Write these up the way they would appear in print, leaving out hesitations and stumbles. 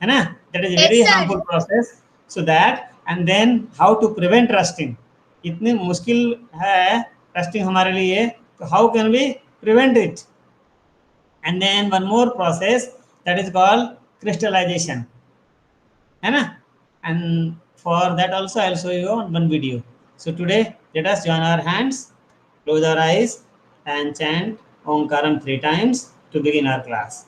है ना, that is very harmful process. So that, and then how to prevent rusting. इतनी मुश्किल है rusting हमारे लिए, तो how can we prevent it? And then one more process that is called crystallization, है ना, and for that also I'll show you on one video. So today let us join our hands, close our eyes and chant Omkaram 3 times to begin our class.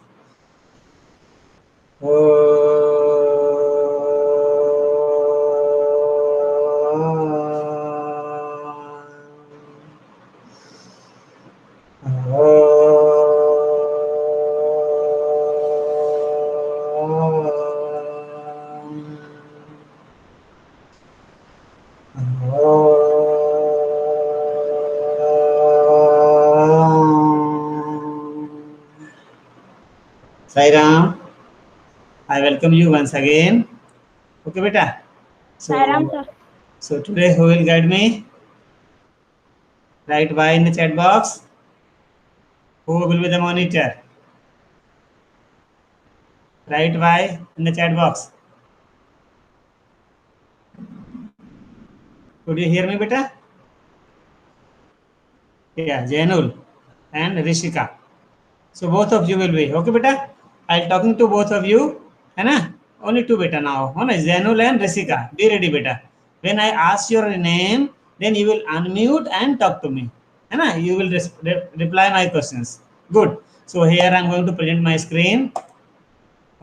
Sai Ram, I welcome you once again. Okay, beta. Sai Ram, sir. So today who will guide me? Write Y in the chat box. Who will be the monitor? Write Y in the chat box. Could you hear me, beta? Yeah, Jainul and Rishika. So both of you will be. Okay, beta? I'll talking to both of you. है ना? Only two beta now. है ना? Jainul and Rishika. Be ready, beta. When I ask your name, then you will unmute and talk to me. है ना? You will reply my questions. Good. So here I'm going to present my screen.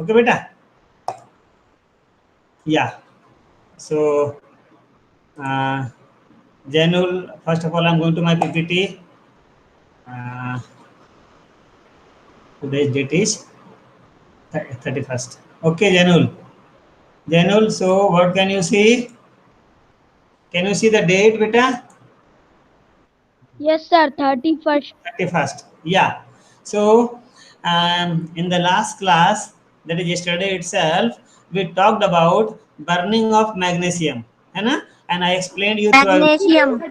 Okay, beta? Yeah. So, Jainul, first of all, I'm going to my PPT. Today's date is 31st. Okay, Jainul. Jainul, so what can you see? Can you see the date, beta? Yes, sir. 31st. 31st. Yeah. So, in the last class, that is yesterday itself, we talked about burning of magnesium. है ना? And I explained you through. Magnesium.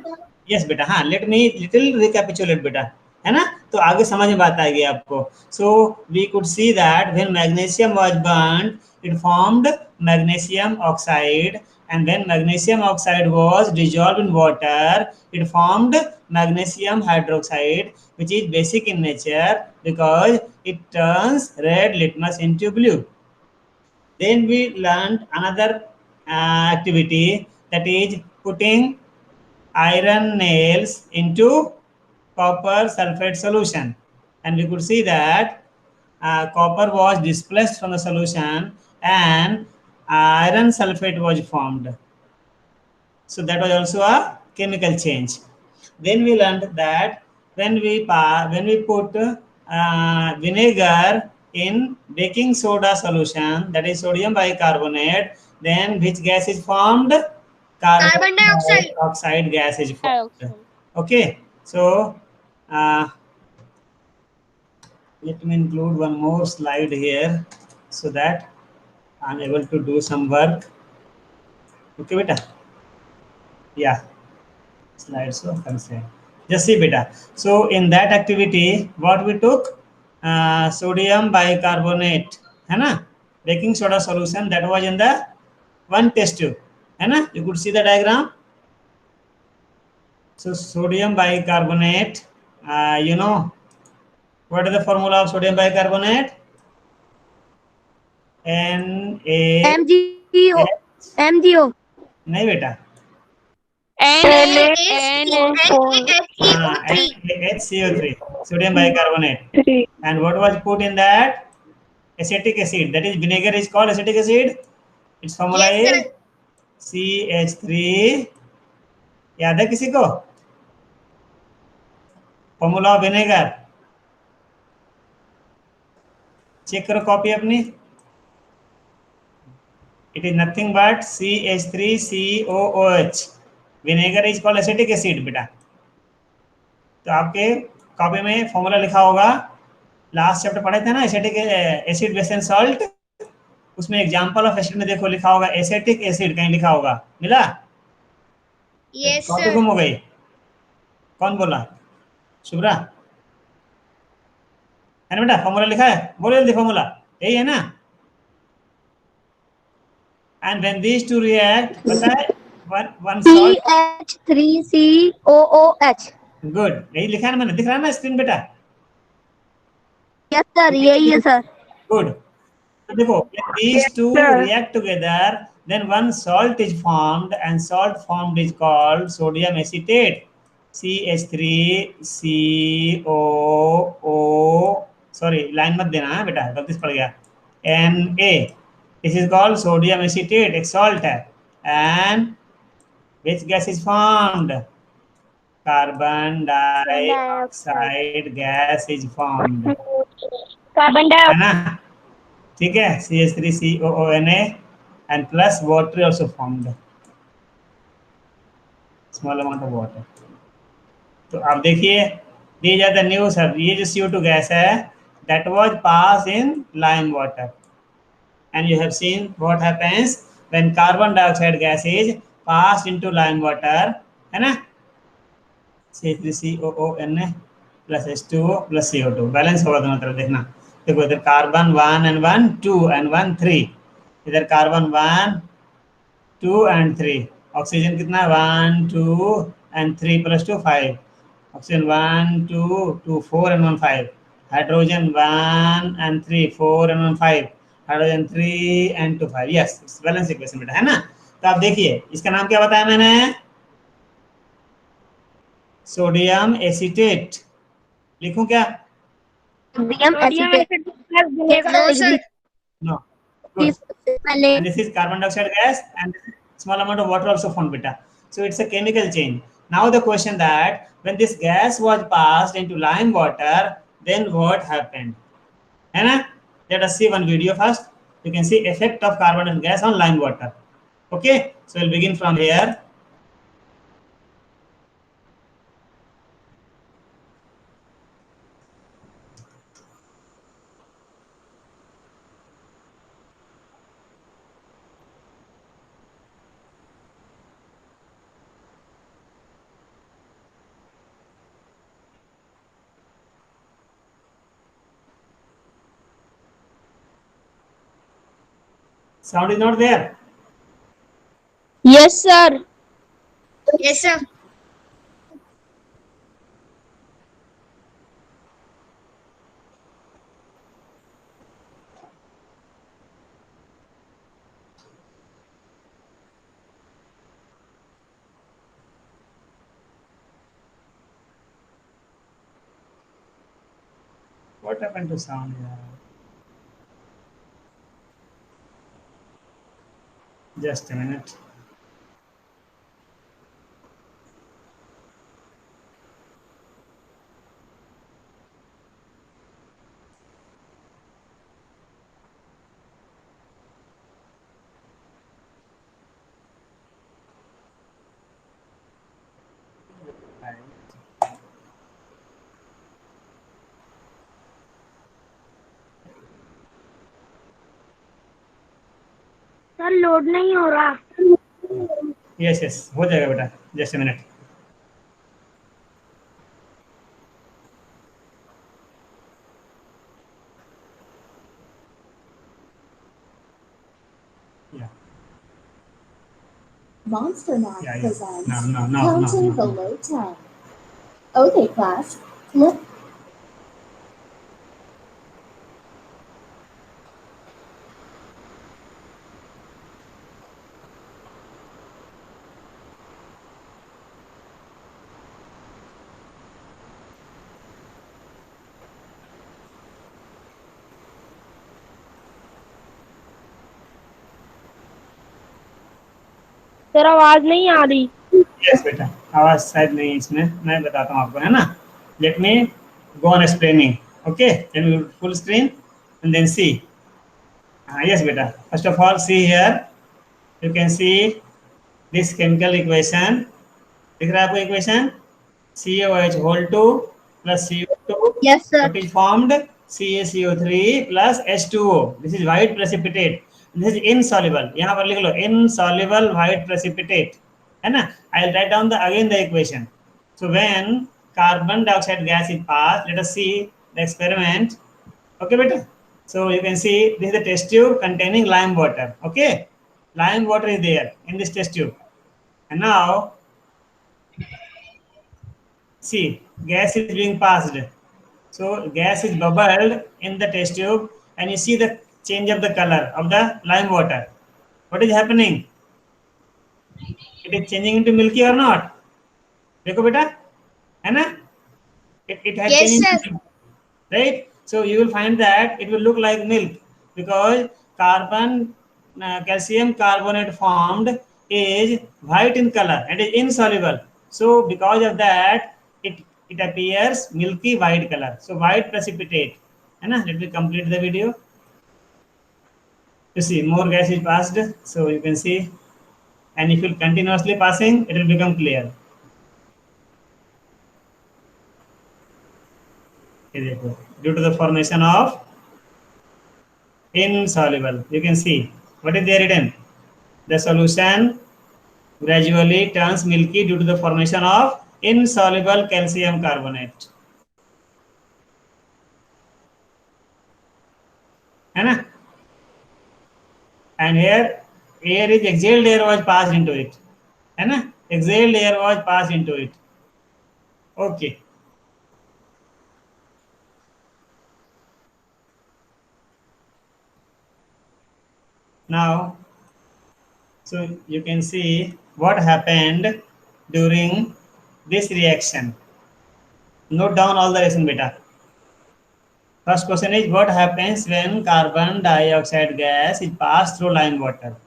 Yes, बेटा. हाँ, let me little recapitulate, बेटा. है ना? तो आगे समझ में बात आएगी आपको. So we could see that when magnesium was burned, it formed magnesium oxide, and when magnesium oxide was dissolved in water, it formed magnesium hydroxide, which is basic in nature because it turns red litmus into blue. Then we learned another activity, that is putting iron nails into copper sulfate solution, and we could see that copper was displaced from the solution and iron sulfate was formed. So that was also a chemical change. Then we learned that when we put vinegar in baking soda solution, that is sodium bicarbonate, then which gas is formed? Carbon dioxide gas is formed. Okay, so let me include one more slide here so that I'm able to do some work. Okay, beta. Yeah. Slide so consent. Just see, beta. So in that activity, what we took? Sodium bicarbonate, है ना? Baking soda solution that was in the one test tube, है ना? You could see the diagram. So sodium bicarbonate, you know, what is the formula of sodium bicarbonate? MgO. MgO. नहीं बेटा. HCO3, sodium bicarbonate. And what was put in that? Acetic acid. That is, vinegar is called acetic acid. Its formula is CH3. याद है किसी को? Formula of vinegar check करो copy अपनी. It is nothing but CH3COOH. Vinegar is called acetic acid बेटा. तो आपके copy में फॉर्मूला लिखा होगा. लास्ट चैप्टर पढ़े थे ना acetic acid base and salt, उसमें एग्जांपल ऑफ एसिड में देखो लिखा होगा एसिटिक एसिड, कहीं लिखा होगा. मिला? Yes sir. कॉपी गुम हो गई. कौन बोला? शुभ्रा है ना बेटा? फॉर्मूला लिखा है, बोलो जल्दी. फॉर्मूला यही है ना? and when these two react, पता है one salt. CH3COOH. Good. यही लिखा है ना मैंने, दिख रहा है ना स्क्रीन बेटा? Yes sir, यही है सर. Good. So देखो, when these two react together, then one salt is formed, and salt formed is called sodium acetate. CH3COO. Sorry, line मत देना है बेटा, गलती से पड़ गया. Na. This is called sodium acetate, एक salt है. And which gas is formed? Carbon dioxide gas is formed. Carbon है dioxide. ना? ठीक है. CH3COONA and plus water also formed. Small amount of water. तो अब देखिए, these are the new sub. ये जो CO2 गैस है, that was passed in lime water, and you have seen what happens when carbon dioxide gas is passed into lime water, है ना? CH3COONA plus H2O plus CO2 balance होगा दोनों तरफ. देखना, देखो इधर कार्बन 1 and 1 2 and 1 3, इधर कार्बन 1 2 and 3. ऑक्सीजन कितना है? 1 2 and 3 plus 2 5. Oxygen 1 2 2 4 and 1 5. Hydrogen 1 and 3 4 and 1 5. Hydrogen 3 and 2 5. Yes, balance equation बेटा, है ना? तो आप देखिए, इसका नाम क्या बताया मैंने? Sodium acetate. लिखूं क्या? Sodium acetate. No, sir. No. Good. And this is carbon dioxide gas, and small amount of water also formed beta. So it's a chemical change. Now the question that when this gas was passed into lime water, then what happened? है ना? Let us see one video first. You can see effect of carbon dioxide gas on lime water. Okay, so we'll begin from here. Sound is not there. Yes sir. Yes, sir. What happened to sound here? Just a minute. Sir load नहीं हो रहा. Yes, yes, हो जाएगा बेटा. Just a minute. Yeah. Monster Math Yeah, yeah. presents No, Counting no. Below 10. Okay, class, flip. Sir आवाज नहीं आ रही. Yes बेटा, आवाज शायद नहीं इसमें, मैं बताता हूँ आपको, है ना? Let me go on explaining. Okay, then we will full screen and then see. Yes beta, first of all see here, you can see this chemical equation. दिख रहा है आपको equation? COH whole 2 plus CO2. Yes sir. What is formed? CaCO3 plus H2O. This is white precipitate. This is insoluble. यहाँ पर लिख लो insoluble white precipitate, है ना? I'll write down again the equation. So when carbon dioxide gas is passed, let us see the experiment. Okay, beta. So you can see this is the test tube containing lime water. Okay. lime water is there in this test tube, and now see, gas is being passed. So gas is bubbled in the test tube, and you see the change of the color of the lime water. What is happening? It is changing into milky or not? देखो बेटा, है ना? It has Yes, changed sir. into milk, right? So you will find that it will look like milk because calcium carbonate formed is white in color and is insoluble. So because of that, it appears milky white color. So white precipitate. है ना? Let me complete the video. You see, more gas is passed, so you can see, and if you continuously passing, it will become clear. Due to the formation of insoluble, you can see what is there written. The solution gradually turns milky due to the formation of insoluble calcium carbonate. है ना? And here air is exhaled air was passed into it. है ना? Exhaled air was passed into it. Okay. Now, so you can see what happened during this reaction. Note down all the reason, beta. First question is, what happens when carbon dioxide gas is passed through lime water?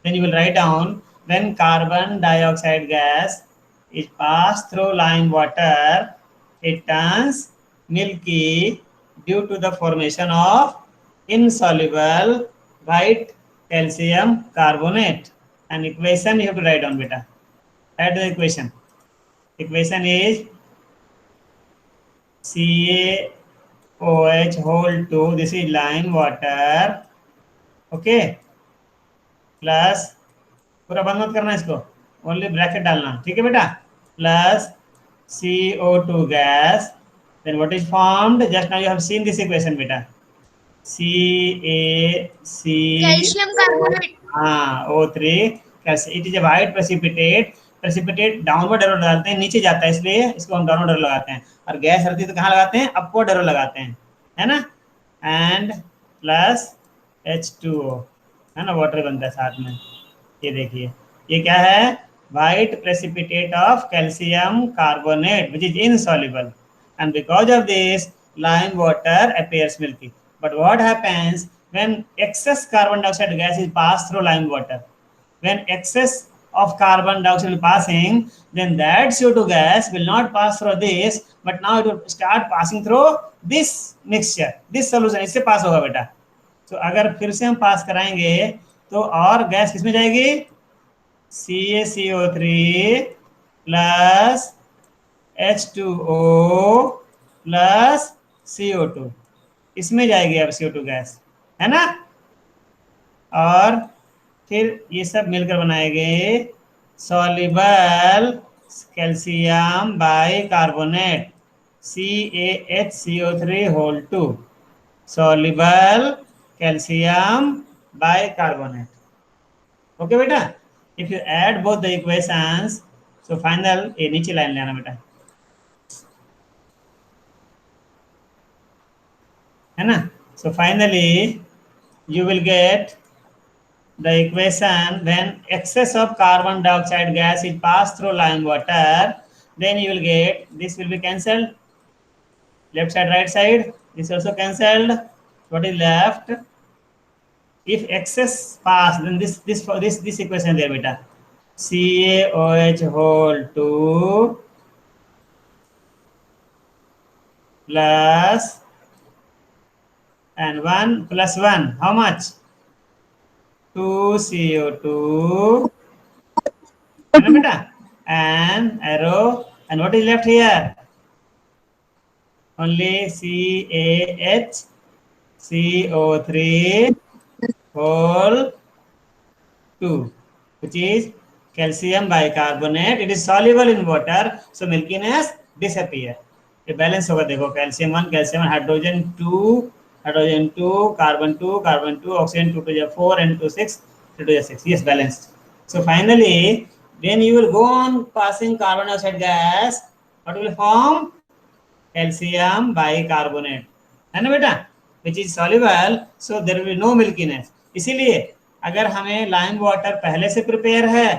Then you will write down, when carbon dioxide gas is passed through lime water, it turns milky due to the formation of insoluble white calcium carbonate. And equation you have to write down, beta. Add the equation. Equation is CaOH whole 2, this is lime water, okay, plus पूरा बंद मत करना इसको, only bracket डालना, ठीक है बेटा, plus CO2 gas, then what is formed? Just now you have seen this equation beta, Calcium carbonate. O3, it is a white precipitate downward arrow डालते हैं, नीचे जाता है इसलिए इसको हम डाउनवर्ड एरो लगाते हैं, और गैस रहती है तो कहाँ लगाते हैं? अपवर्ड एरो लगाते हैं, है ना, एंड प्लस H2O, है ना, वाटर बनता है साथ में। ये देखिए, ये क्या है? White precipitate of calcium carbonate which is insoluble, and because of this lime water appears milky. But what happens when excess carbon dioxide gas is passed through lime water? When excess of carbon dioxide is passing, then that CO2 gas will not pass through this, but now it will start passing through this mixture, this solution, इससे पास होगा बेटा। तो अगर फिर से हम पास कराएंगे तो और गैस किसमें जाएगी? CaCO3 plus H2O plus CO2, इसमें जाएगी अब CO2 गैस, है ना, और फिर ये सब मिलकर बनाएंगे soluble calcium bicarbonate CaHCO3 whole 2, soluble calcium bicarbonate. Okay बेटा, if you add both the equations, so final ये नीचे लाइन लेना बेटा, है ना, so finally you will get the equation when excess of carbon dioxide gas is passed through lime water, then you will get, this will be cancelled, left side right side, this also cancelled, what is left? If excess pass, then this equation there beta, CaOH whole 2 plus and 1 plus 1, how much? 2 CO2, beta, and arrow, and what is left here? Only CaHCO3 whole 2, which is calcium bicarbonate. It is soluble in water, so milkiness disappear. ये balance होगा, देखो calcium 1 calcium 1, hydrogen 2 carbon 2 oxygen 2 to 4 and 2 6, 2s6. Yes, balanced. So finally, when you will go on passing carbon dioxide gas, what will form? Calcium bicarbonate, है ना बेटा, which is soluble, so there will be no milkiness. इसीलिए अगर हमें lime water पहले से prepare है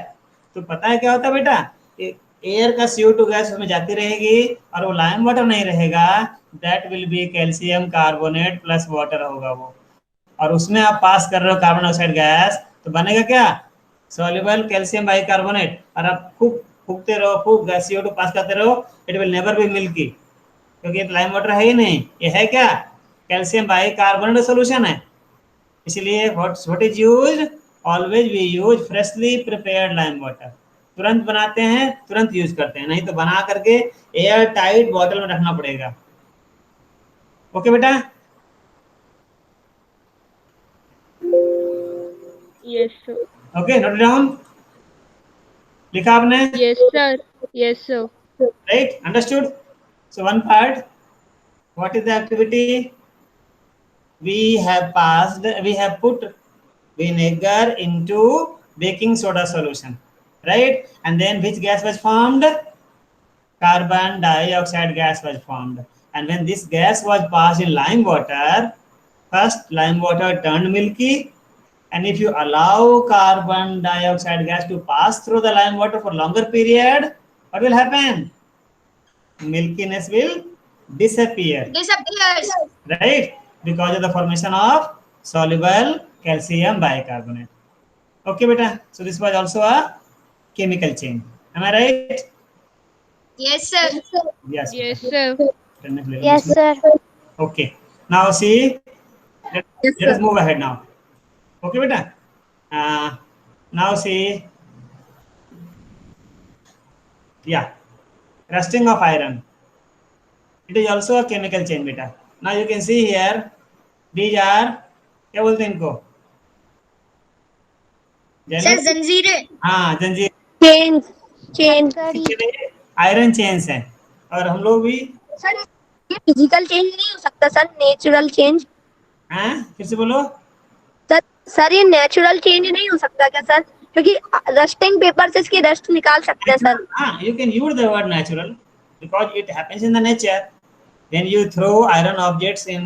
तो पता है क्या होता है बेटा, एयर का CO2 गैस उसमें जाती रहेगी और वो लाइम वाटर नहीं रहेगा, that will be calcium carbonate plus water होगा वो, और उसमें आप पास कर रहे हो कार्बन डाइऑक्साइड गैस, तो बनेगा क्या? Soluble calcium bicarbonate. और आप खूब फूकते रहो, खूब गैस CO2 पास करते रहो, it will never be milky, क्योंकि लाइम वाटर है ही नहीं, ये है क्या? कैल्शियम बाइकार्बोनेट सोल्यूशन है। इसलिए what is used, always we use freshly prepared lime water. तुरंत बनाते हैं, तुरंत यूज करते हैं, नहीं तो बना करके एयर टाइट बॉटल में रखना पड़ेगा। ओके बेटा? Yes, sir. Okay, note down, लिखा आपने? Yes, sir. Yes, sir. Right, understood? So one part, what is the activity? We have put vinegar into baking soda solution, right? And then which gas was formed? Carbon dioxide gas was formed. And when this gas was passed in lime water, first lime water turned milky, and if you allow carbon dioxide gas to pass through the lime water for longer period, what will happen? Milkiness will disappear. Disappears. Right? Because of the formation of soluble calcium bicarbonate. Okay, beta. So this was also a chemical change. Am I right? Yes, sir. Yes. Yes, beta. sir. Yes, sir. Okay. Now see, let us move ahead now. Okay, beta. Now see, yeah, rusting of iron. It is also a chemical change, beta. Now you can see here, these are, क्या बोलते हैं इनको? Sir जंजीरें। हाँ, जंजीर, change iron chains हैं, और हम लोग भी। सर ये फिजिकल चेंज नहीं हो सकता सर, नेचुरल चेंज? हैं, फिर से बोलो। सर ये नेचुरल चेंज नहीं हो सकता क्या सर? क्योंकि रस्टिंग पेपर से इसकी रस्ट निकाल सकते हैं सर। हाँ, you can use the word natural because it happens in the nature. When you throw iron objects in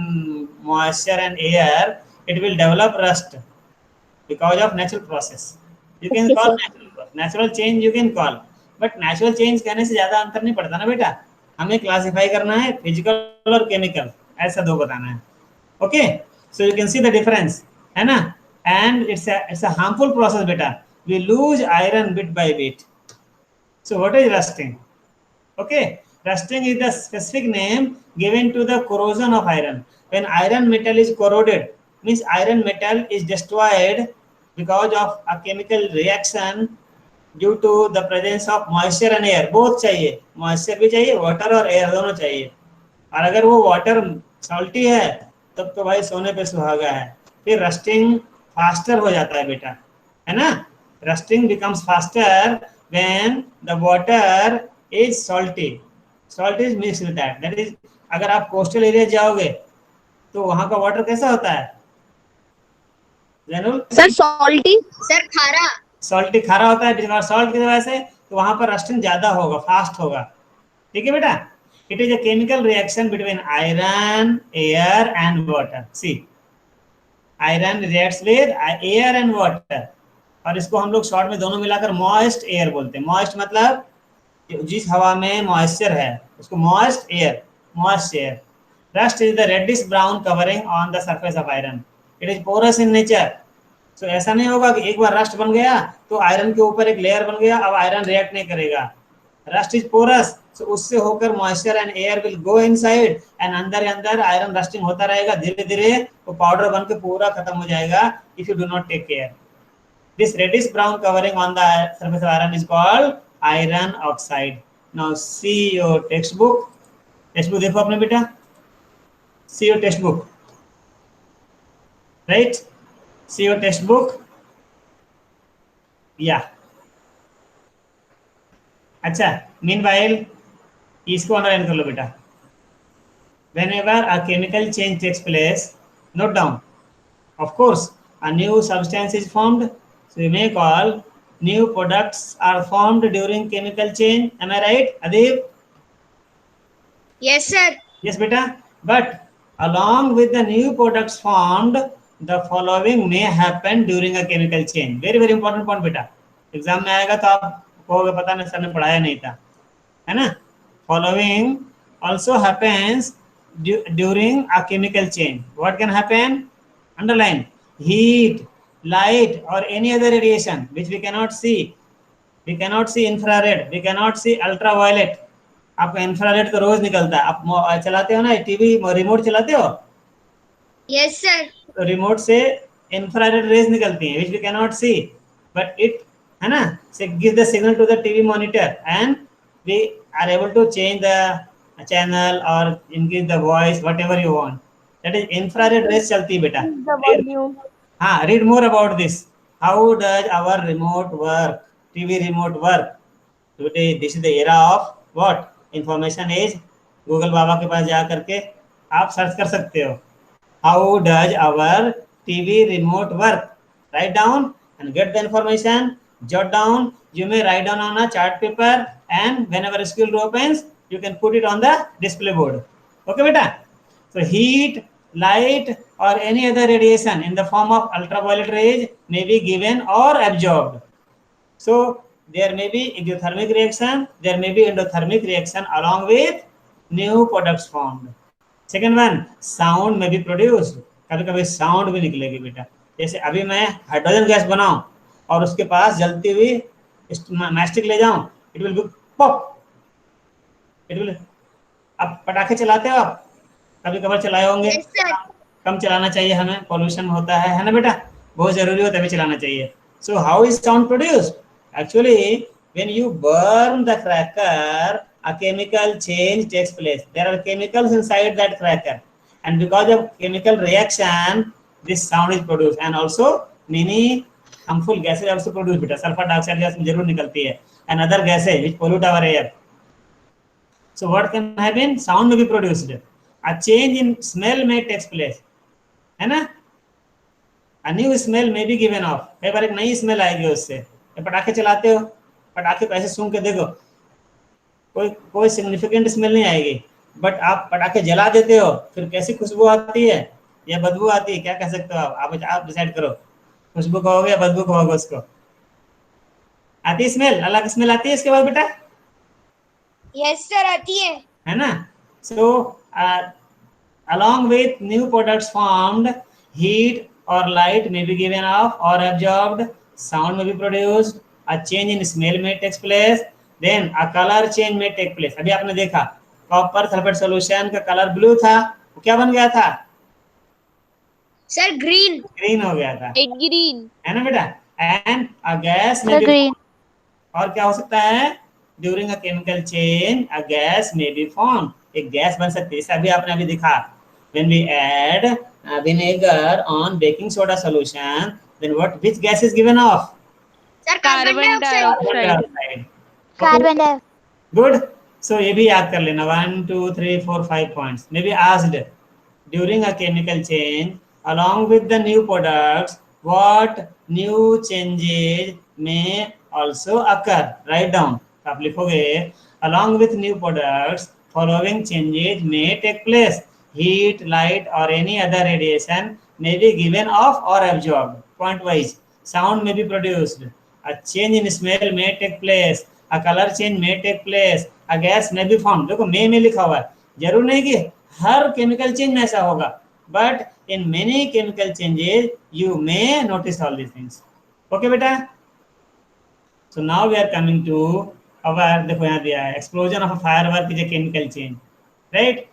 moisture and air, it will develop rust because of natural process. You can Okay, call sir. natural change, you can call, but natural change कहने से ज्यादा अंतर नहीं पड़ता ना बेटा, हमें classify करना है फिजिकल और केमिकल, ऐसा दो बताना है। Okay, so you can see the difference, है ना? And it's a harmful process बेटा, we lose iron bit by bit. So what is rusting? Okay, rusting is the specific name given to the corrosion of iron. When iron metal is corroded, means iron metal is destroyed because of a chemical reaction due to the presence of moisture and air. both चाहिए, moisture भी चाहिए, water और air दोनों चाहिए। और अगर वो water salty है तब तो भाई सोने पे सुहागा है। फिर rusting faster हो जाता है बेटा, है ना? Rusting becomes faster when the water is salty. Salt is mixed with that. That is, अगर आप कोस्टल एरिया जाओगे तो वहां का वाटर कैसा होता है जैनुल? Sir salty. सर खारा। सॉल्टी, खारा होता है, बिकॉज सॉल्ट की वजह से, तो वहां पर रस्टिंग ज्यादा होगा, फास्ट होगा। ठीक है बेटा? It is a chemical reaction between iron, air and water. See, iron reacts with air and water, और इसको हम लोग शॉर्ट में दोनों मिलाकर मॉइस्ट एयर बोलते हैं। मॉइस्ट मतलब जिस हवा में मॉइस्चर है उसको moist air, moist air. Rust is the reddish brown covering on the surface of iron, it is porous in nature. So ऐसा नहीं होगा कि एक बार रस्ट बन गया तो आयरन के ऊपर एक लेयर बन गया, अब आयरन रिएक्ट नहीं करेगा। रस्ट इज पोरस, सो उससे होकर moisture and air will go inside, and अंदर अंदर आयरन रस्टिंग होता रहेगा, धीरे धीरे वो पाउडर बन के पूरा खत्म हो जाएगा if you do not take care. This reddish brown covering on the surface of iron is called iron oxide. Now see your textbook. Textbook देखो अपने बेटा, see your textbook, right? See your textbook. Yeah. अच्छा, meanwhile इसको underline कर लो बेटा। Whenever a chemical change takes place, note down. Of course, a new substance is formed, So you may call new products are formed during chemical change. Am I right, Adib? Yes, sir. Yes, beta. But along with the new products formed, the following may happen during a chemical change. Very very important point बेटा. Exam में आएगा तो आप कहोगे पता नहीं sir ने पढ़ाया नहीं था, है ना? Following also happens during a chemical change. What can happen? Underline: heat, light, or any other radiation which we cannot see. We cannot see infrared. We cannot see ultraviolet. आपका इंफ्रारेड तो रोज निकलता है. आप चलाते हो ना टीवी, रिमोट चलाते हो, Yes, sir. तो रिमोट से इंफ्रारेड रेज निकलती हैं, which we can not see, but it, है ना, से give the signal to the TV monitor and we are able to change the channel और increase the voice, whatever you want. That is infrared rays चलती है बेटा. हाँ, read more about this. How does our remote work, TV remote work? Today, this is the era of what? Information age. Google बाबा के पास जा करके आप search कर सकते हो. How does our TV remote work? Write down and get the information. Jot down. You may write down on a chart paper, and whenever school opens, you can put it on the display board. Okay, beta? So heat, light, or any other radiation in the form of ultraviolet rays may be given or absorbed. So there may be exothermic reaction, there may be endothermic reaction along with new products formed. Second one, sound may be produced. कभी कभी sound भी निकलेगी बेटा. जैसे अभी मैं hydrogen gas बनाऊं और उसके पास जलती हुई मैस्टिक ले जाऊं, it will be pop. It will. अब पटाखे चलाते हो आप, कभी कभार चलाए होंगे. Yes, sir. कम चलाना चाहिए हमें, पॉल्यूशन होता है ना बेटा, बहुत जरूरी हो तभी चलाना चाहिए. So how is sound produced? Actually when you burn the cracker, a chemical change takes place. There are chemicals inside that cracker, and because of chemical reaction, this sound is produced. And also many harmful gases also produced. बेटा sulphur dioxide gas जरूर निकलती है, and other gases which pollute our air. So what can happen? Sound may be produced. A change in smell may take place, है ना? A new smell may be given off. कई बार एक नई smell आएगी उससे. पटाखे चलाते हो, पटाखे को ऐसे सूंघ के देखो, कोई सिग्निफिकेंट स्मेल नहीं आएगी, बट आप पटाखे जला देते हो, फिर कैसी खुशबू आती है या बदबू आती है, क्या कह सकते हो आप डिसाइड करो. खुशबू कहोगे या बदबू कहोगे उसको? आती है स्मेल, अलग स्मेल आती है इसके बाद बेटा, Yes, sir. आती है ना? सो along with new products formed, heat or light may be given off or absorbed, sound may be produced, a change in smell may take place, then a color change may take place. अभी आपने देखा copper sulphate solution का colour blue था, वो क्या बन गया था? Sir, green. ग्रीन हो गया था, green. है ना बेटा? एंड अ गैस में भी, और क्या हो सकता है? During a chemical change a gas may be form. एक गैस बन सकती है. अभी आपने अभी दिखा, when we add vinegar on baking soda solution, then what, which gas is given off? Sir, carbon dioxide. Carbon dioxide. Good. So ये भी याद कर लेना. 1 2 3 4 5 points. May be asked during a chemical change along with the new products, what new changes may also occur? Write down. आप लिखोगे along with new products, following changes may take place. Heat, light, or any other radiation may be given off or absorbed. Point wise. Sound may be produced. A change in smell may take place. A color change may take place. A gas may be formed. देखो may में लिखा हुआ है, जरूर नहीं कि हर chemical change में ऐसा होगा, but in many chemical changes you may notice all these things. Okay beta? So now we are coming to our, देखो यहाँ दिया है, explosion of a firework is a chemical change, right?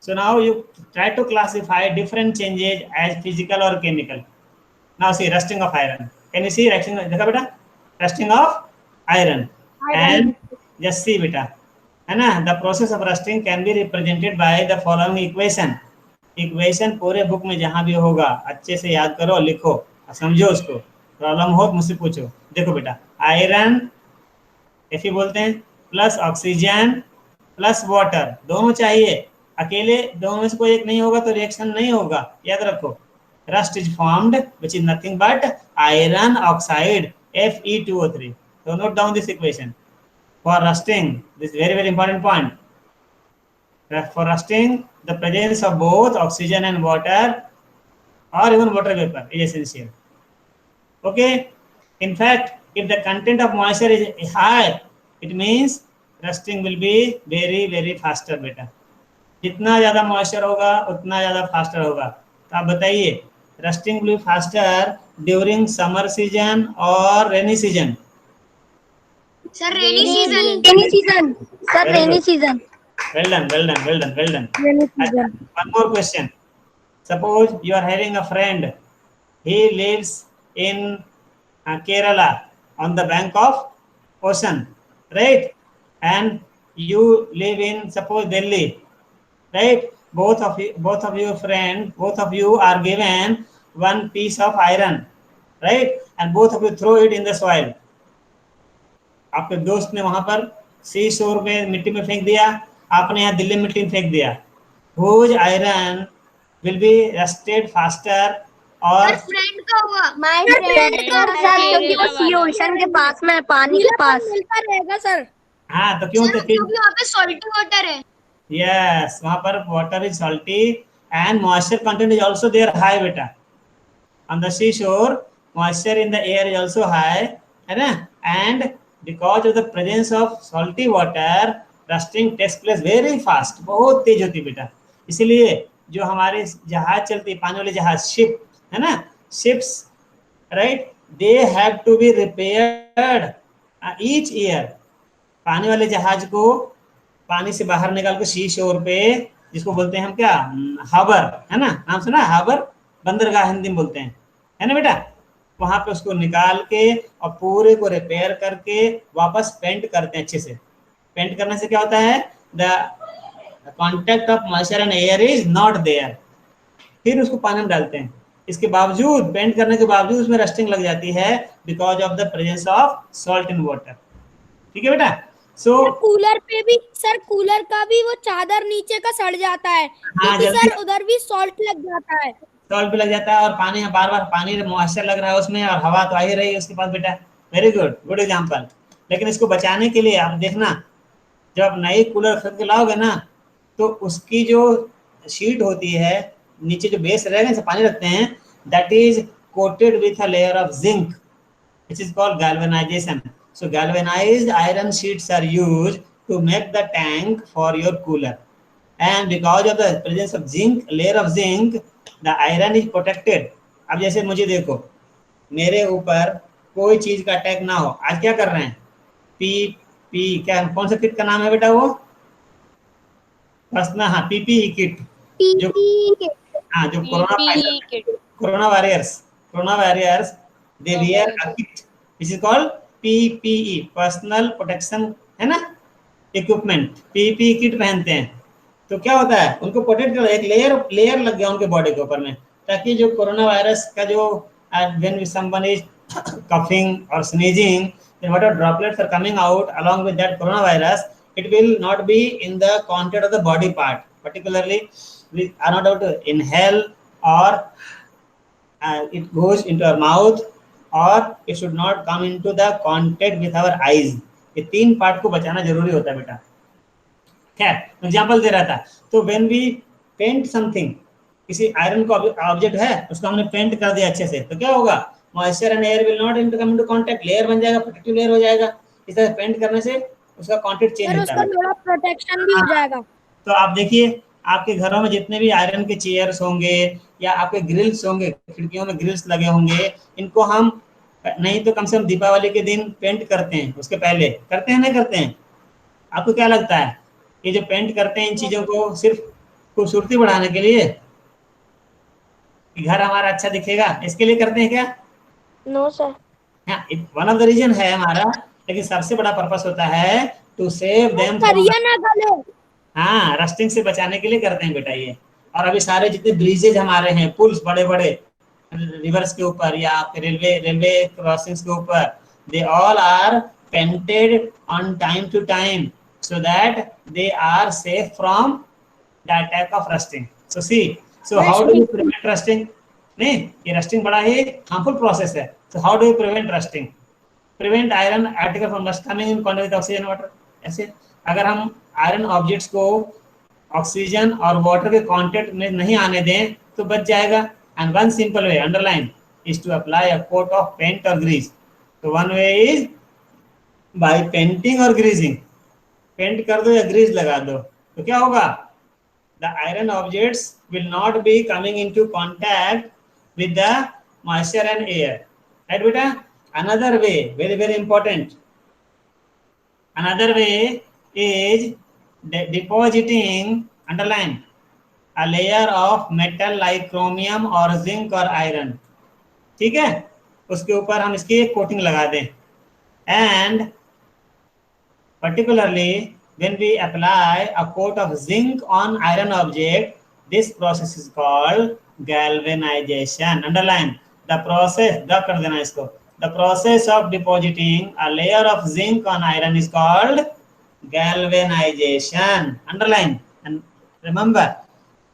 So now you try to classify different changes as physical or chemical. Now see rusting of iron. Can you see rusting? देखा बेटा, rusting of iron. And just see बेटा, है ना? The process of rusting can be represented by the following equation. Equation पूरे book में जहां भी होगा अच्छे से याद करो, लिखो, समझो उसको. प्रॉब्लम हो मुझसे पूछो. देखो बेटा, आयरन Fe बोलते हैं, प्लस ऑक्सीजन प्लस वाटर, दोनों चाहिए. अकेले दोनों में से कोई एक नहीं होगा तो रिएक्शन नहीं होगा, याद रखो. rust is formed, which is nothing but iron oxide, Fe2O3. So note down this equation. For rusting, this is very, very important point. For rusting, the presence of both oxygen and water or even water vapor is essential. Okay. In fact, if the content of moisture is high, it means rusting will be very, very faster beta. जितना ज्यादा moisture होगा उतना ज्यादा faster होगा. तो आप बताइए, rusting will be faster during summer season और rainy season? Sir rainy season. Rainy season. Sir, rainy season. Well done, well done, well done, well done. Rainy season. One more question. Suppose you are having a friend. He lives in Kerala on the bank of ocean, right? And you live in, suppose, Delhi, right? Both of you are given one piece of iron, right? And both of you throw it in the soil. आपके दोस्त ने वहां पर सी शोर में मिट्टी में फेंक दिया, आपने यहाँ दिल्ली मिट्टी में फेंक दिया. Whose iron will be rusted faster? और सर फ्रेंड का हुआ. My friend का सर, क्योंकि वो सी ओशन के पास में है, पानी के पास मिलता रहेगा सर. हाँ, तो क्यों? सर क्योंकि वहाँ पे सॉल्टी वाटर है. Yes, वहाँ पर water is salty and moisture content is also there high beta. On the seashore, moisture in the air is also high, है ना? And because of the presence of salty water, rusting takes place very fast. बहुत तेज होती बेटा. इसीलिए जो हमारे जहाज चलती है, पानी वाले जहाज, शिप, है ना? Ships, right? They have to be repaired each year. पानी वाले जहाज को पानी से बाहर निकाल के सी शोर पे, जिसको बोलते हैं हम क्या, हार्बर, है ना? नाम सुना है हार्बर? बंदरगाह हिंदी में बोलते हैं, है ना बेटा? वहां पे उसको निकाल के और पूरे को रिपेयर करके वापस पेंट करते हैं अच्छे से. पेंट करने से क्या होता है? The contact of moisture and air is not there. फिर उसको पानी में डालते हैं. इसके बावजूद, पेंट करने के बावजूद उसमें रस्टिंग लग जाती है because of the presence of salt in water. ठीक है बेटा? सो कूलर पे भी सर, कूलर का भी वो चादर नीचे का सड़ जाता है, क्योंकि सर उधर भी सॉल्ट लग जाता है. सॉल्ट भी लग जाता है और पानी, बार बार पानी मॉइस्चर लग रहा है उसमें और हवा तो आ ही रही है उसके पास बेटा. Very good, good example. लेकिन इसको बचाने के लिए आप देखना, जब आप नई कूलर खरीद के लाओगे ना, तो उसकी जो शीट होती है, नीचे जो बेस रहेगा जिसमें पानी रखते हैं, that is coated with a layer of zinc, which is called galvanization. So galvanized iron sheets are used to make the tank for your cooler, and because of the presence of zinc, layer of zinc, the iron is protected. अब जैसे मुझे देखो, मेरे ऊपर कोई चीज का attack ना हो, आज क्या कर रहे हैं? पी क्या, कौन सा किट का नाम है बेटा वो? पर्सनल, हाँ, पीपीई किट. जो हाँ, जो corona warriors they wear a kit which is called PPE, personal protection, है ना, इक्विपमेंट. PPE किट पहनते हैं. तो क्या होता है? उनको प्रोटेक्ट कर, एक लेयर लग गया उनके बॉडी के ऊपर में, ताकि जो कोरोना वायरस का जो when someone is coughing or sneezing, then whatever droplets are coming out along with that coronavirus, it will not be in the contact of the body part. Particularly, we are not able to inhale, or it goes into our mouth, और it should not come into the contact with our eyes. ये तीन part को बचाना जरूरी होता है बेटा. खैर, एग्जांपल दे रहा था. तो when we paint something, किसी आयरन का ऑब्जेक्ट है, उसको हमने पेंट कर दिया अच्छे से, तो क्या होगा? Moisture and air will not come into contact. Layer बन जाएगा, प्रोटेक्टिव लेयर हो जाएगा. इस तरह पेंट करने से उसका कांटेक्ट चेंज होता है, थोड़ा प्रोटेक्शन भी हो जाएगा. तो आप देखिए, आपके घरों में जितने भी आयरन के चेयर्स होंगे या आपके ग्रिल्स होंगे, खिड़कियों में ग्रिल्स लगे होंगे, इनको हम नहीं तो कम से कम दीपावली के दिन पेंट करते हैं. उसके पहले करते हैं, नहीं करते हैं? आपको क्या लगता है? ये जो पेंट करते हैं इन चीजों को सिर्फ खूबसूरती बढ़ाने के लिए, घर हमारा अच्छा दिखेगा, इसके लिए करते हैं क्या? No sir. हाँ, वन ऑफ द रीजन है हमारा, लेकिन सबसे बड़ा पर्पस होता है टू सेव देम. हाँ, रस्टिंग से बचाने के लिए करते हैं बेटा ये. और अभी सारे जितने ब्रिजेज हमारे हैं, पुल्स बड़े बड़े रिवर्स के ऊपर या आपके रेलवे क्रॉसिंग्स के ऊपर, they all are painted on time to time so that they are safe from the attack of rusting. So see, so how do you prevent rusting? नहीं, ये रस्टिंग बड़ा ही हार्मफुल प्रोसेस है. So how do you prevent rusting? Prevent iron article from rust coming in contact with oxygen water. ऐसे अगर हम iron objects को oxygen और water के कांटेक्ट में नहीं आने दें तो बच जाएगा. And one simple way, underline, is to apply a coat of paint और ग्रीस. तो one way is by painting और ग्रीसिंग. पेंट कर दो या ग्रीस लगा दो तो क्या होगा? The iron objects will not be coming into contact with the moisture and air. Right, beta? Another way, very very important. Another way is depositing, underline, a layer of metal like chromium or zinc or iron. ठीक है, उसके ऊपर हम इसकी एक coating लगा दें. And particularly when we apply a coat of zinc on iron object, this process is called galvanization. Underline the process, the कर देना इसको. The process of depositing a layer of zinc on iron is called galvanization. Underline and remember,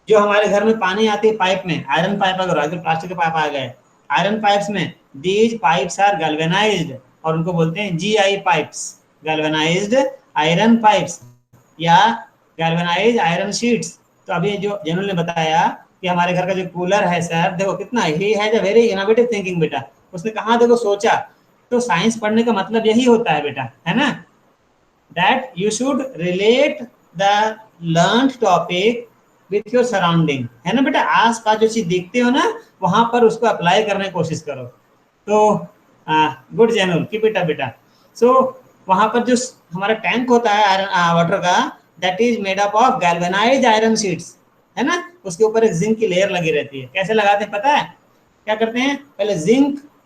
जो हमारे घर में पानी आती है पाइप में, आयरन पाइप अगर आगे प्लास्टिक के पाइप आ गए, आयरन पाइप्स में, these pipes are galvanized और उनको बोलते हैं GI pipes, galvanized iron pipes या गैल्वेनाइज आयरन शीट्स. तो अभी जो जनरल ने बताया कि हमारे घर का जो कूलर है सर, देखो कितना he has a very innovative thinking बेटा. उसने कहा देखो सोचा. तो साइंस पढ़ने का मतलब यही होता है बेटा, है ना, that you should relate the learned topic with your surrounding, है ना बेटा. आस पास जो चीज देखते हो ना वहां पर उसको अप्लाई करने की कोशिश करो. तो good general, keep it up बेटा. सो वहां पर जो हमारा टैंक होता है आयरन वाटर का, that is made up of galvanised iron sheets, है ना. उसके ऊपर एक जिंक की लेयर लगी रहती है. कैसे लगाते हैं पता है? क्या करते हैं? पहले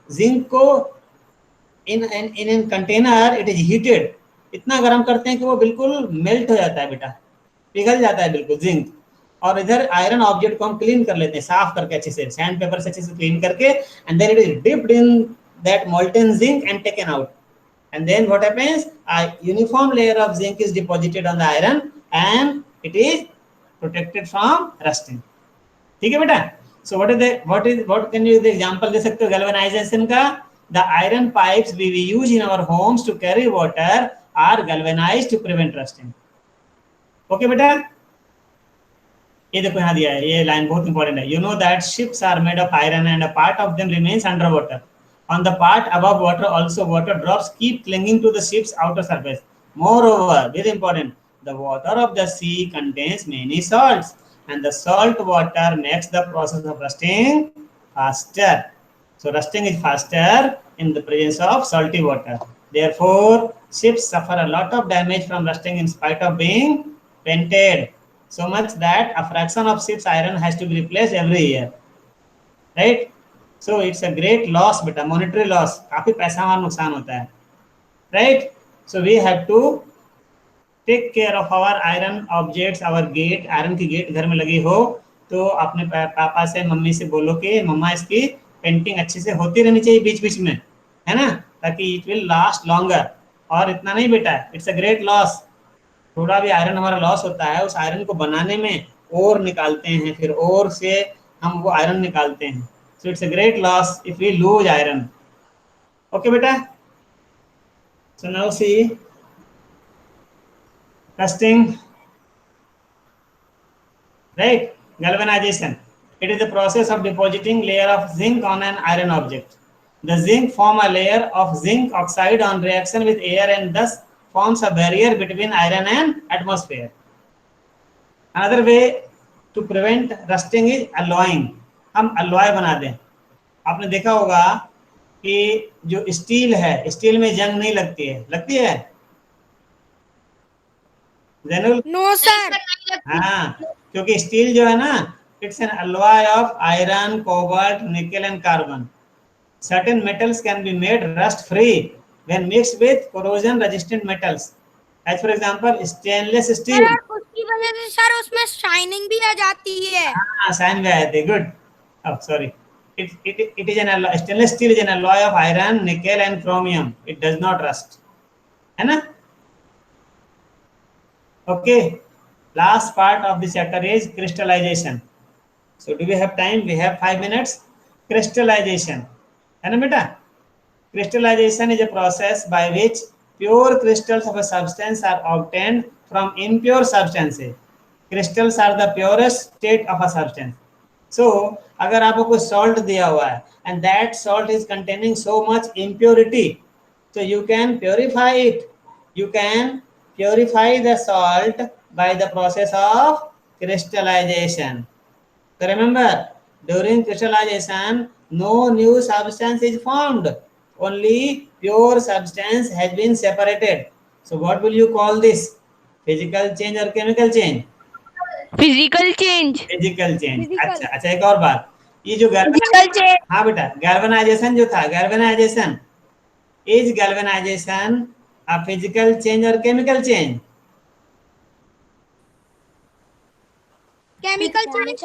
जिंक को इन कंटेनर इट इज हीटेड, इतना गर्म करते हैं कि वो बिल्कुल मेल्ट हो जाता है बेटा, पिघल जाता है बिल्कुल जिंक. और इधर आयरन ऑब्जेक्ट को हम क्लीन कर लेते हैं, साफ करके अच्छे से, सैंड पेपर से अच्छे से क्लीन करके, and then it is dipped in that molten zinc and taken out. And then what happens? A uniform layer of zinc is deposited on the iron and it is protected from rusting. ठीक है बेटा. So what can you the example दे सकते हो galvanization का? The iron pipes we use in our homes to carry water are galvanized to prevent rusting. Okay बेटा. ये देखो यहाँ दिया है, ये लाइन बहुत इंपॉर्टेंट है. You know that ships are made of iron and a part of them remains underwater. On the part above water also water drops keep clinging to the ship's outer surface. Moreover, very important, the water of the sea contains many salts and the salt water makes the process of rusting faster. So rusting is faster in the presence of salty water. Therefore, ships suffer a lot of damage from rusting in spite of being painted. So much that a fraction of ship's iron has to be replaced every year. Right? So it's a great loss बेटा, monetary loss, काफी पैसा हमारा नुकसान होता है. Right? So we have to take care of our iron objects, our gate, iron की gate घर में लगी हो तो अपने पापा से मम्मी से बोलो कि मम्मा इसकी पेंटिंग अच्छे से होती रहनी चाहिए बीच बीच में, है ना, ताकि इट विल लास्ट लॉन्गर. और इतना नहीं बेटा, इट्स अ ग्रेट लॉस. थोड़ा भी आयरन हमारा लॉस होता है, उस आयरन को बनाने में ओर निकालते हैं, फिर ओर से हम वो आयरन निकालते हैं. So it's a great loss if we lose iron. Okay beta. So now see rusting, right? Galvanization. It is the process of depositing layer of zinc on an iron object. The zinc form a layer of zinc oxide on reaction with air and thus forms a barrier between iron and atmosphere. Another way to prevent rusting is alloying. हम alloy बना दें. आपने देखा होगा कि जो steel है, steel में जंग नहीं लगती है, लगती है जैनुल? No sir. हाँ, क्योंकि स्टील जो है ना, it's an alloy of iron, cobalt, nickel and carbon. Certain metals can be made rust free when mixed with corrosion resistant metals. As for example, stainless steel. Sir उसकी वजह से sir उसमें shining भी आ जाती है. हाँ, शाइन भी आए थे. Good. Oh, sorry. It is an alloy. Stainless steel is an alloy of iron, nickel, and chromium. It does not rust. है ना? Okay. Last part of this chapter is crystallization. So, do we have time? We have 5 minutes. crystallization, है ना बेटा? Crystallization is a process by which pure crystals of a substance are obtained from impure substances. Crystals are the purest state of a substance. So, अगर आपको कोई salt दिया हुआ है and that salt is containing so much impurity, so you can purify it. You can purify the salt by the process of crystallization. So remember, during crystallization, no new substance is formed. Only pure substance has been separated. So what will you call this? Physical change or chemical change? Physical change. Physical change. Physical. अच्छा एक और बात, ये जो Physical change. हाँ बेटा, galvanization जो था, galvanization is galvanization a physical change or chemical change? Chemical change.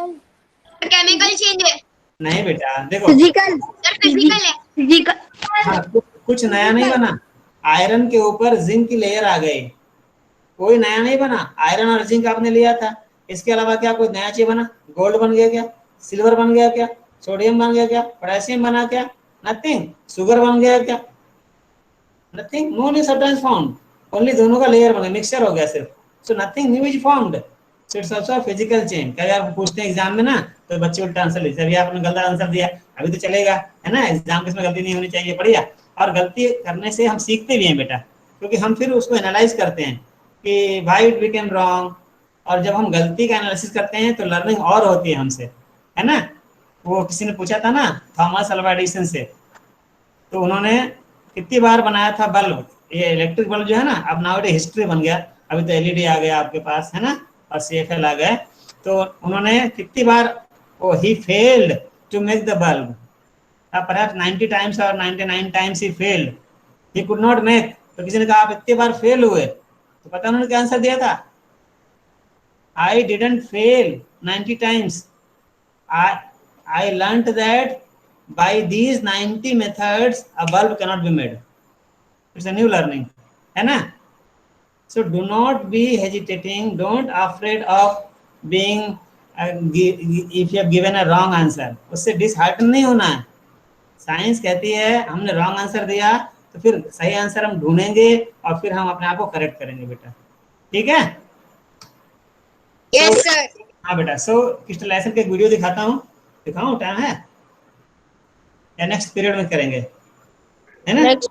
Chemical change है नहीं बेटा, देखो Physical. सर, फिजिकल है। Physical. हाँ, कुछ नया नहीं बना। आयरन के ऊपर जिंक की लेयर आ गई, कोई नया नहीं बना। आयरन और जिंक आपने लिया था, इसके अलावा क्या कोई नया चीज बना? गोल्ड बन गया क्या? सिल्वर बन गया क्या? सोडियम बन गया क्या? पोटेशियम बना क्या? नथिंग। शुगर बन गया क्या? Nothing. No new substance found, only दोनों का लेयर बन गया, मिक्सचर हो गया सिर्फ। So nothing new is found. So it's also physical change. कई बार पूछते हैं एग्जाम में ना, तो बच्चे उल्टा आंसर लिखते हैं। अभी आपने गलत आंसर दिया, अभी तो चलेगा, है ना? एग्जाम में गलती नहीं होनी चाहिए, बढ़िया। और गलती करने से हम सीखते भी हैं बेटा, क्योंकि हम फिर उसको एनालाइज करते हैं कि व्हाई इट बिकेम रॉन्ग। और जब हम गलती का एनालिसिस करते हैं तो लर्निंग और होती है हमसे, है ना? वो किसी ने पूछा था ना, थॉमस अल्वा एडिसन से, तो उन्होंने कितनी बार बनाया था बल्ब, ये इलेक्ट्रिक बल्ब जो है ना, अब नाउ हिस्ट्री बन गया। अभी तो एलईडी आ गया आपके पास, है ना, और सीएफएल आ गए। तो उन्होंने कितनी बार, oh he failed to make the bulb, perhaps 90 times और 99 times he failed, he could not make. तो किसी ने कहा आप इतनी बार फेल हुए, तो पता उन्होंने क्या आंसर दिया था? I didn't fail 90 times, I learnt that by these 90 methods a bulb cannot be made. It's a new learning, है ना? So do not be hesitating, don't afraid of being if you have given a wrong answer, उससे dishearten नहीं होना है। Science कहती है हमने wrong answer दिया तो फिर सही आंसर हम ढूंढेंगे और फिर हम अपने आप को करेक्ट करेंगे बेटा, ठीक है? Yes sir. हाँ बेटा। सो क्रिस्टलाइजेशन का एक वीडियो दिखाता हूँ, दिखाऊं? टाइम है या नेक्स्ट पीरियड में करेंगे, है ना? नेक्स्ट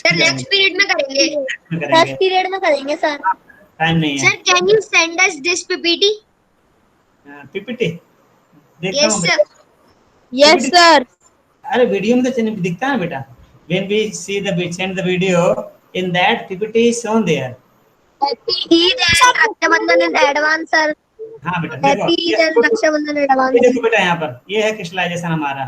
सर नेक्स्ट पीरियड में करेंगे। First period में करेंगे सर। टाइम नहीं है। Sir can you send us this PPT? PPT देखता यस हूँ सर। Yes, sir. अरे वीडियो में तो दिखता है बेटा। When we see the send the video in that PPT is shown there. Happy Eid and Rakshabandhan in advance sir. हाँ बेटा देखो, Happy Eid and Rakshabandhan in ये advance. देखो बेटा, यहाँ पर ये है क्रिस्टलाइजेशन हमारा,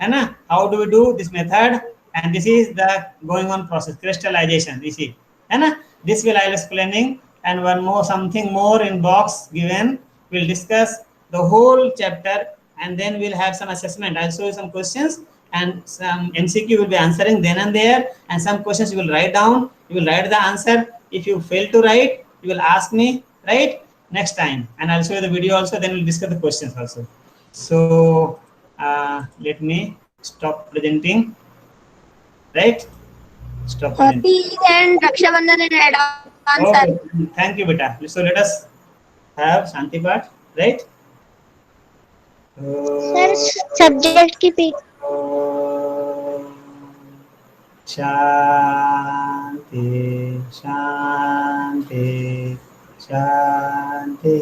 है ना? How do we do this method and this is the going on process crystallisation, this is, है ना? This will I explaining and one more something more in box given, will discuss the whole chapter and then we'll have some assessment. I'll show you some questions and some MCQ will be answering then and there, and some questions you will write down, you will write the answer. If you fail to write, you will ask me, right, next time, and I'll show you the video also, then we'll discuss the questions also. So let me stop presenting, right? Stop Happy presenting. Eid and Rakshabandhan in advance sir. Okay. Thank you beta. So let us have Shanti Path, right? Sir subject की P शांति शांति शांति।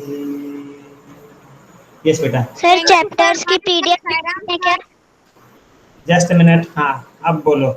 Yes बेटा। Sir chapters की PDF है क्या? Just a minute, हाँ अब बोलो।